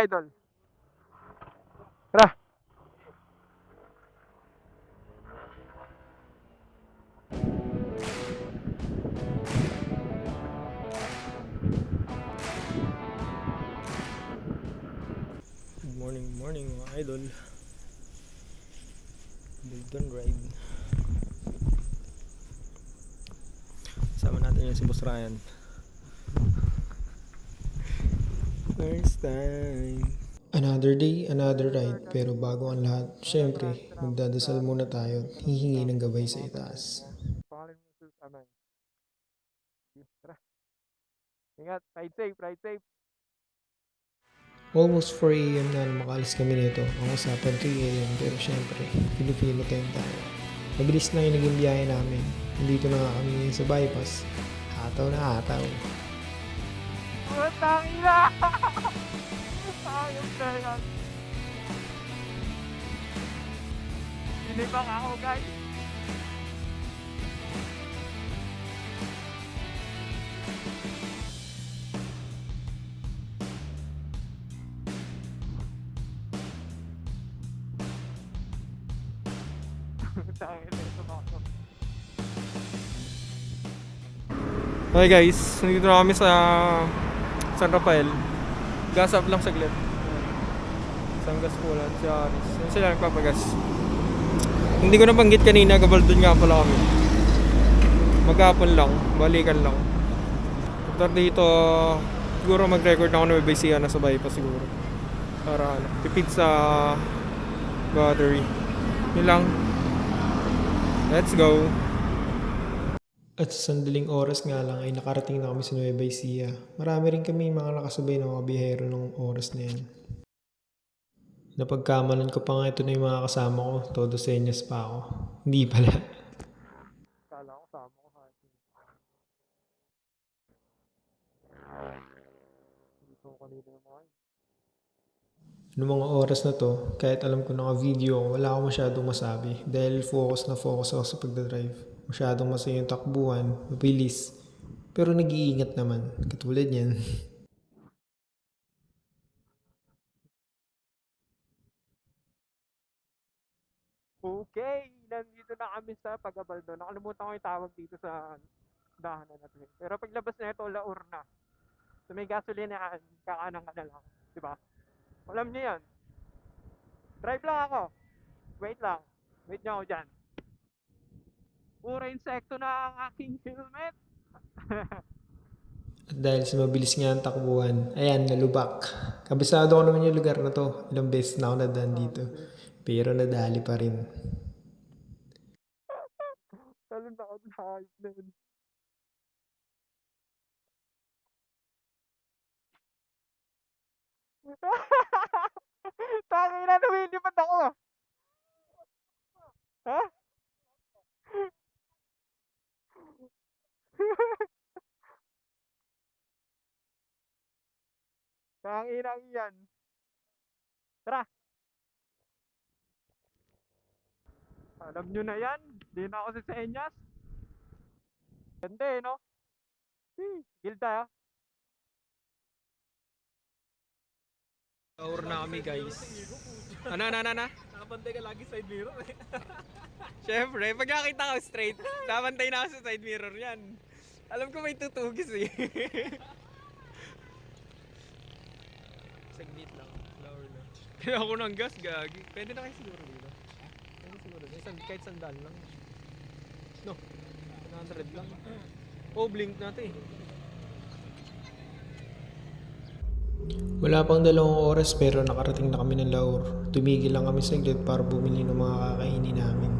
idol. Tara. Good morning mga idol. Bulldog ride. Sama natin yung si Boss Ryan. First time. Another day, another ride. Pero bago ang lahat, syempre, magdadasal muna tayo at hihingi ng gabay sa itaas. Pangalan mo sa amin. Tara. Ingat, ride safe, ride safe. Almost 4 AM na makalis kami nito. Ang usapan 3 AM pero syempre, Filipino time tayo. Mabilis lang yung naging biyahe namin. Nandito na nga kami ngayon sa bypass. Hataw na hataw. Putang ina! Ayos na yan. Sinibang ako guys. Okay guys, nandito na kami sa San Rafael. Gas up lang saglit. Isang gas po lang si Aris. Yan sila nagpapagas. Hindi ko nabanggit kanina, Gabaldon nga pala kami. Maghapon lang, balikan lang. After dito, siguro mag-record na ako ng BBCA na sa bypass siguro. Para tipid sa battery. Yun lang. Let's go. At sa sandaling oras nga lang ay nakarating na kami sa Nueva Ecija. Marami rin kami mga nakasabay ng mga biyahero ng oras na yan. Napagkamalan ko pa nga ito na yung mga kasama ko. Todo senyas pa ako. Hindi pala. Kala ko kasama ko kahit. Dito ko kanina yung mga. Noong mga oras na to, kahit alam ko naka-video ako, wala akong masyadong masabi. Dahil focus na focus ako sa pagdadrive. Masyadong masaya yung takbuhan, mabilis. Pero nag-iingat naman, katulad niyan. Okay, nandito na kami sa Pagabaldon. Nakalimutan ko yung tawag dito sa dahanan natin. Pero paglabas na ito, Laur na. So may gasolinahan, kakanan ka na lang. Diba? Alam niyo yan. Drive lang ako. Wait lang. Wait niyo ako dyan. Pura insekto na ang aking helmet. At dahil sa mabilis nga ang takbuhan, ayan, nalubak. Kabisado ko naman yung lugar na to. Ilang beses na ako nadaan dito. Pero nadali pa rin. Talon na ako na hayop na yun. Tangin na, lumilipad ako. Ha? Tangin na yan. Tara. Alam nyo na yan. Di na ako sa senyas. Ganda eh, no? Gilda ah. Hour na kami guys. Ano? Nakabantay ka lagi side mirror eh. Siyempre, pag nakita ko straight, nabantay na ako sa side mirror yan. Alam ko may tutugis eh. Saglit lang, lower lang. Kaya ako ng gas, gagi. Pwede na kayo siguro dito. Pwede siguro dito. Kahit sandal lang. No, 100 lang. Oh, blink natin eh. Wala pang 2 oras pero nakarating na kami ng Laur. Tumigil lang kami saglit para bumili ng mga kakainin namin.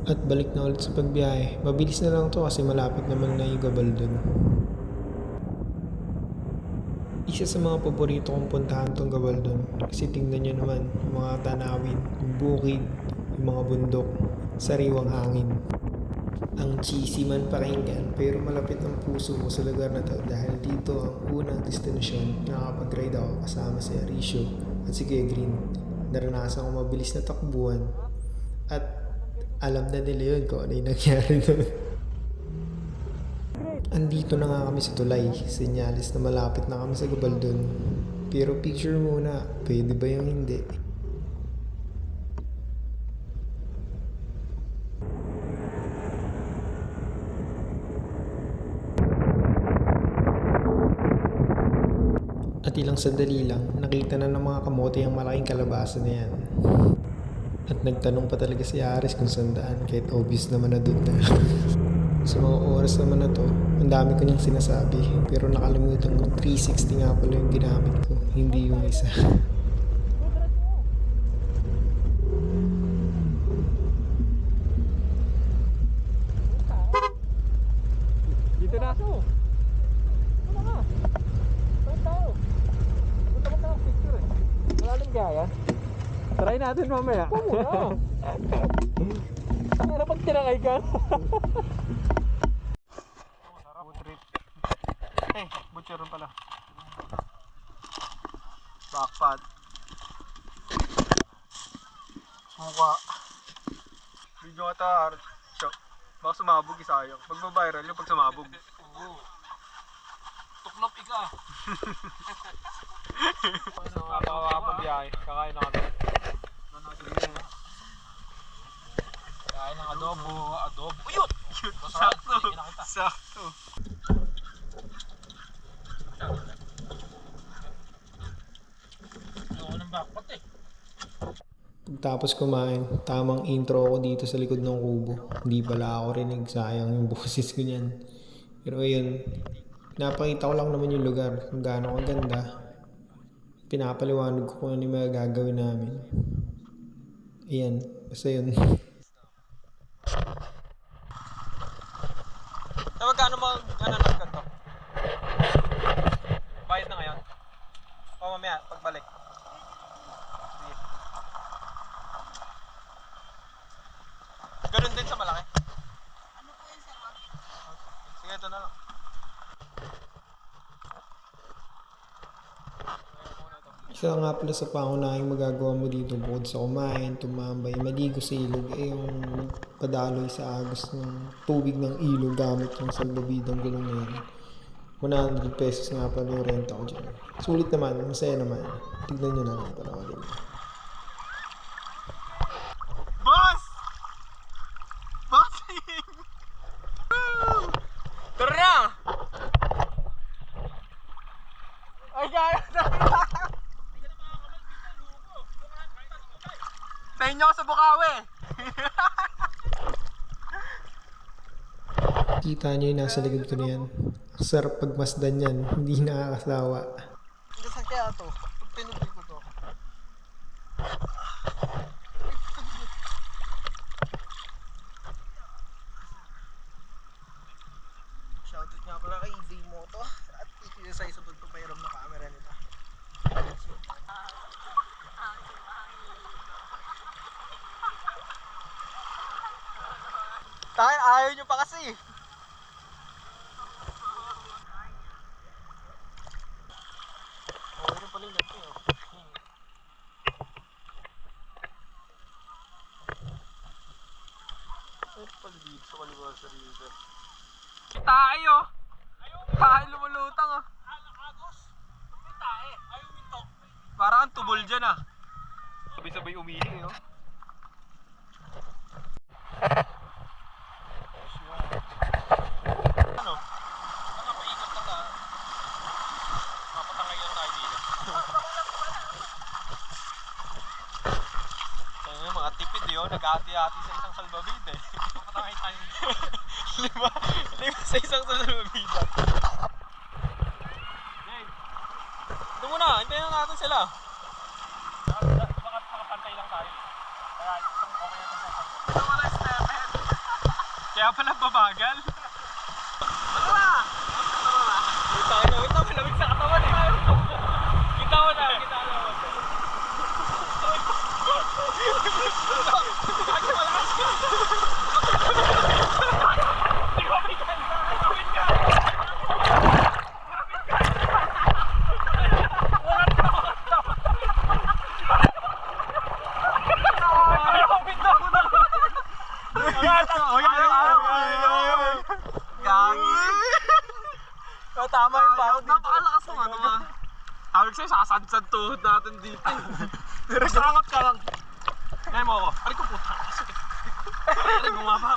At balik na ulit sa pagbiyahe. Mabilis na lang to kasi malapit naman na yung Gabaldon. Isa sa mga paborito kong puntahan tong Gabaldon kasi tingnan nyo naman yung mga tanawin, yung bukid, yung mga bundok, sariwang hangin. Ang cheesy man pakinggan pero malapit ang puso ko sa lugar na to dahil dito ang unang destinasyon na nakapag-ride ako kasama si Arisio at si Kuya Green. Naranasan ko mabilis na takbuhan at alam na nila yun kung ano yung nangyari doon. Andito na nga kami sa tulay, senyalis na malapit na kami sa Gabaldon. Pero picture muna, pwede ba yung hindi? At ilang sandali lang, nakita na ng mga kamote ang malaking kalabasa na yan. At nagtanong pa talaga si Aris kung saan daan, kahit obvious naman na doon na. Sa mga oras naman na to, ang dami ko niyang sinasabi. Pero nakalimutan ko 360 nga pala yung ginamit ko, hindi yung isa. Dito na ako. Ano ka? Saan tayo? Punta ka ng picture eh. Malalim kaya? Try natin mamaya. Oo na. Ano pag tinakay ka? Food trip. Eh, butcher pala. Backpad. Suka. Video ka ta. Baka sumabog, isayang. Pag viral yung pag sumabog. Oo. Tuklop ika. So, nakakapagbiyahe. Kakain na kami. Kain ng adobo. Adobo. Uyot! Sakto. Sakto. Ayoko ng backpack eh. Pagtapos kumain, tamang intro ako dito sa likod ng kubo. Hindi pala ako rinig, sayang yung boses ko niyan. Pero ayun, pinapakita ko lang naman yung lugar, kung gaano kaganda. Pinapaliwanag ko kung ano yung mga gagawin namin. Ayan, basta yun. Magkano mag-ananag ka to? Bayad na ngayon? O mamaya, pagbalik. Sige. Ganun din sa malaki? Ano po yun, sir? Sige, ito na lang. Isa nga pala sa pangunahing magagawa mo dito bukod sa kumain, tumambay, maligo sa ilog ay yung magpadaloy sa agos ng tubig ng ilog gamit yung salbabidang gulong na yun. 100 pesos nga pala yung renta ko dyan. Sulit naman, masaya naman. Tignan nyo na lang para rin. Boss! Bossing! Woo! Tara na! Ay, kaya na! Sa inyo ako sa Bukawi! Kita nyo yung nasa likod ko na yan. Ang sarap pagmasdan yan, hindi nakakasawa. Saan kaya ito? Pag pinutol ko to. Shoutout nga pala kay V-Moto at isa sa pagpapairam na camera nila. Tayo, ayaw nyo pa kasi. Okay rin pala yung net eh. Ay, pala dito sa kaliwa sa river. Tayo! Tayo lumulutang ah. Agos. May tae. Ayaw minto. Parang ang tubol dyan ah. Sabay-sabay umihi no? Ano? Ano, paikot na ka. Mapatangay lang tayo dito. So yun, mga tipid yun, nag-ati-ati sa isang salbabida eh. Mapatangay tayo dito. lima sa isang salbabida. Hey, Doon muna, hintayin na natin sila. baka nakapantay lang tayo. Kaya isang okay na ito sa Ito wala step ahead. Kaya pala babagal. Ano na? Wait lang, malamig sa katawan eh. Kita mo na. Tama yung parang napakalakas ng ano. Sabi ko sa'yo, sasadsad tuhod natin dito. Masangat ka lang. Ngayon mo ako. Aray ko puta. Sakit. Aray, bumaba.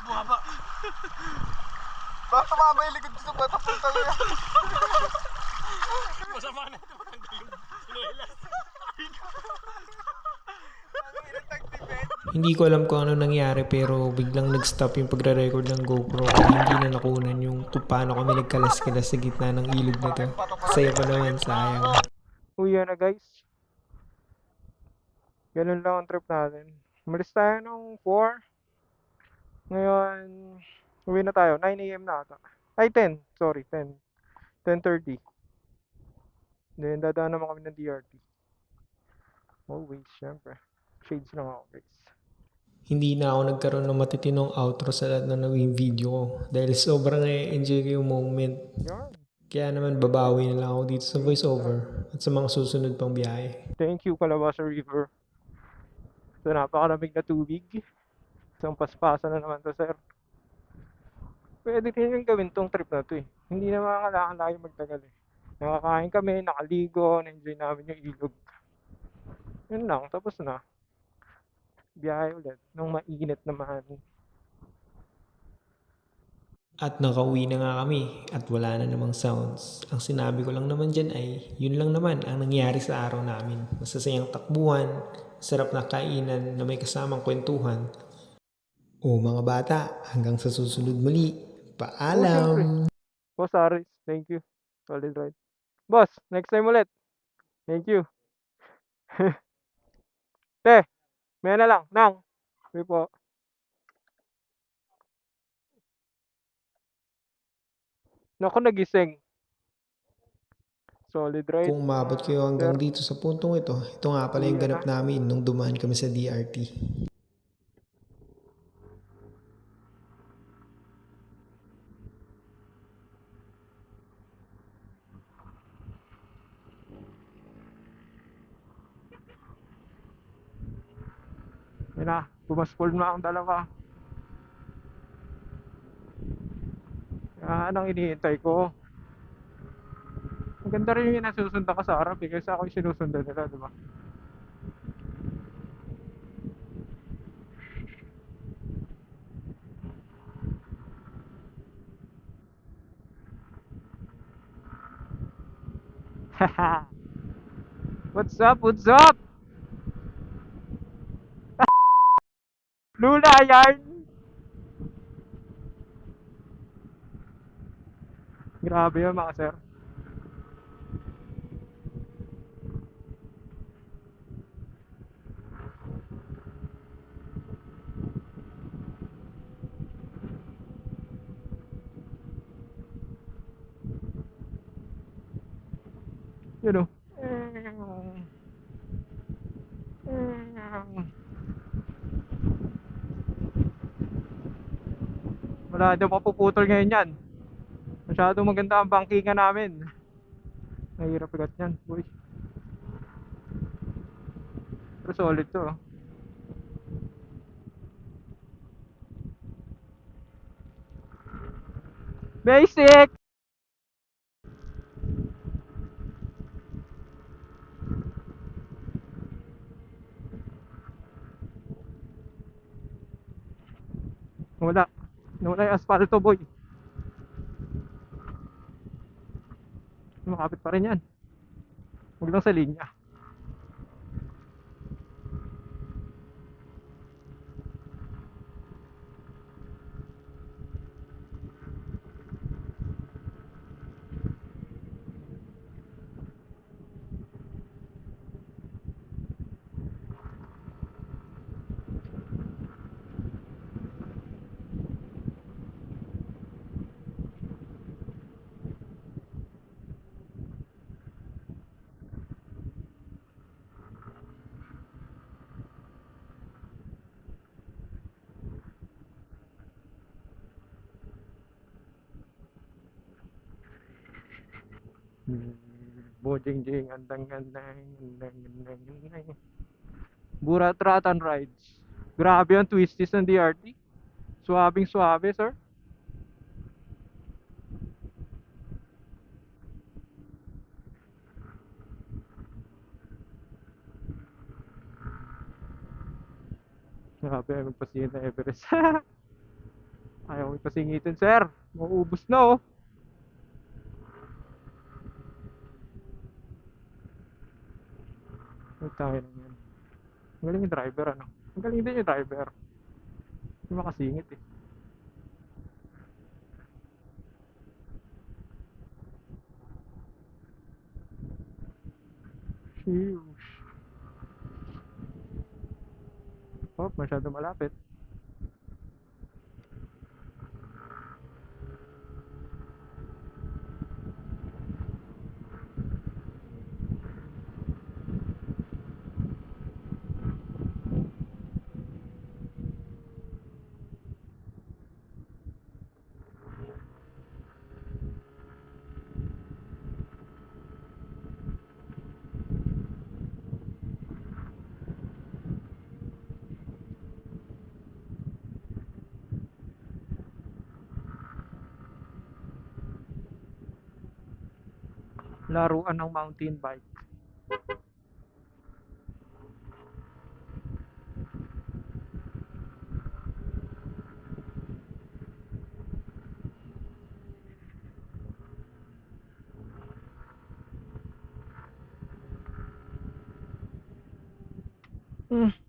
Baka tumama yung likod sa bata puta niya. Masama na ito matanggal yung sinelas. Hindi ko alam kung ano nangyari pero biglang nag-stop yung pagre-record ng GoPro kaya hindi na nakunan yung kung paano kami nagkalas-kalas sa gitna ng ilog na to. Saya pa naman, sayang. Uwi na guys. Ganun lang ang trip natin. Umalis tayo ng 4. Ngayon, uwi na tayo. 9 AM na ata. Ay, 10. Sorry, 10. 10:30. Then, dadaan naman kami ng DRT. Always, syempre. Shades lang ako guys. Hindi na ako nagkaroon ng matitinong outro sa lahat na naging video ko dahil sobrang enjoy ko yung moment. Yan. Kaya naman babawi na lang ako dito sa voiceover at sa mga susunod pang biyahe. Thank you, Calabasa River. Sa napakalamig na tubig. Isang paspasa na naman to, sir. Pwede rin yung gawin tong trip na to eh. Hindi na makakailangan lagi magtagal eh. Nakakain kami, nakaligo, na-enjoy namin yung ilog. Yun lang, tapos na. Biyahe ulit, nung mainit naman. At nakauwi na nga kami at wala na namang sounds. Ang sinabi ko lang naman dyan ay yun lang naman ang nangyari sa araw namin. Masasayang takbuhan, sarap na kainan na may kasamang kwentuhan. O mga bata, hanggang sa susunod muli. Paalam! Boss Aris, thank you. Solid ride. Boss, next time ulit. Thank you. Te, may na lang. Nang. Sorry po. Naku, nagising. Solid ride. Kung umabot kayo hanggang dito sa puntong ito nga pala yung ganap namin nung dumaan kami sa DRT. Yun na, pumaspol na ang dalawa. Anong iniintay ko? Maganda rin yung nasusundan ka sa harap eh, kasi ako yung sinusundan nila, di ba? What's up? What's up? Luna yarn! Grabe yun mga sir. Yun o. Wala daw mapuputol ngayon yan. Masyadong maganda ang bangkingan namin. Mahirap agad yan, boy. Pero solid to. Oh. Basic! Wala. Wala yung asfalto, boy. Makapit pa rin yan. Huwag lang sa linya. Bojingjing, andang-andang. Buratratan rides. Grabe ang twisties ng DRT. Suabing suabe, sir. Grabe, ay magpasingit na Everest. Ayaw ko ipasingitin, sir. Mauubos na, oh. Ay, tayo na yan. Ang galing yung driver, ano? Ang galing din yung driver. Hindi makasingit, eh. Sheesh. Oh, masyado malapit. Laruan ng mountain bike. Hmm.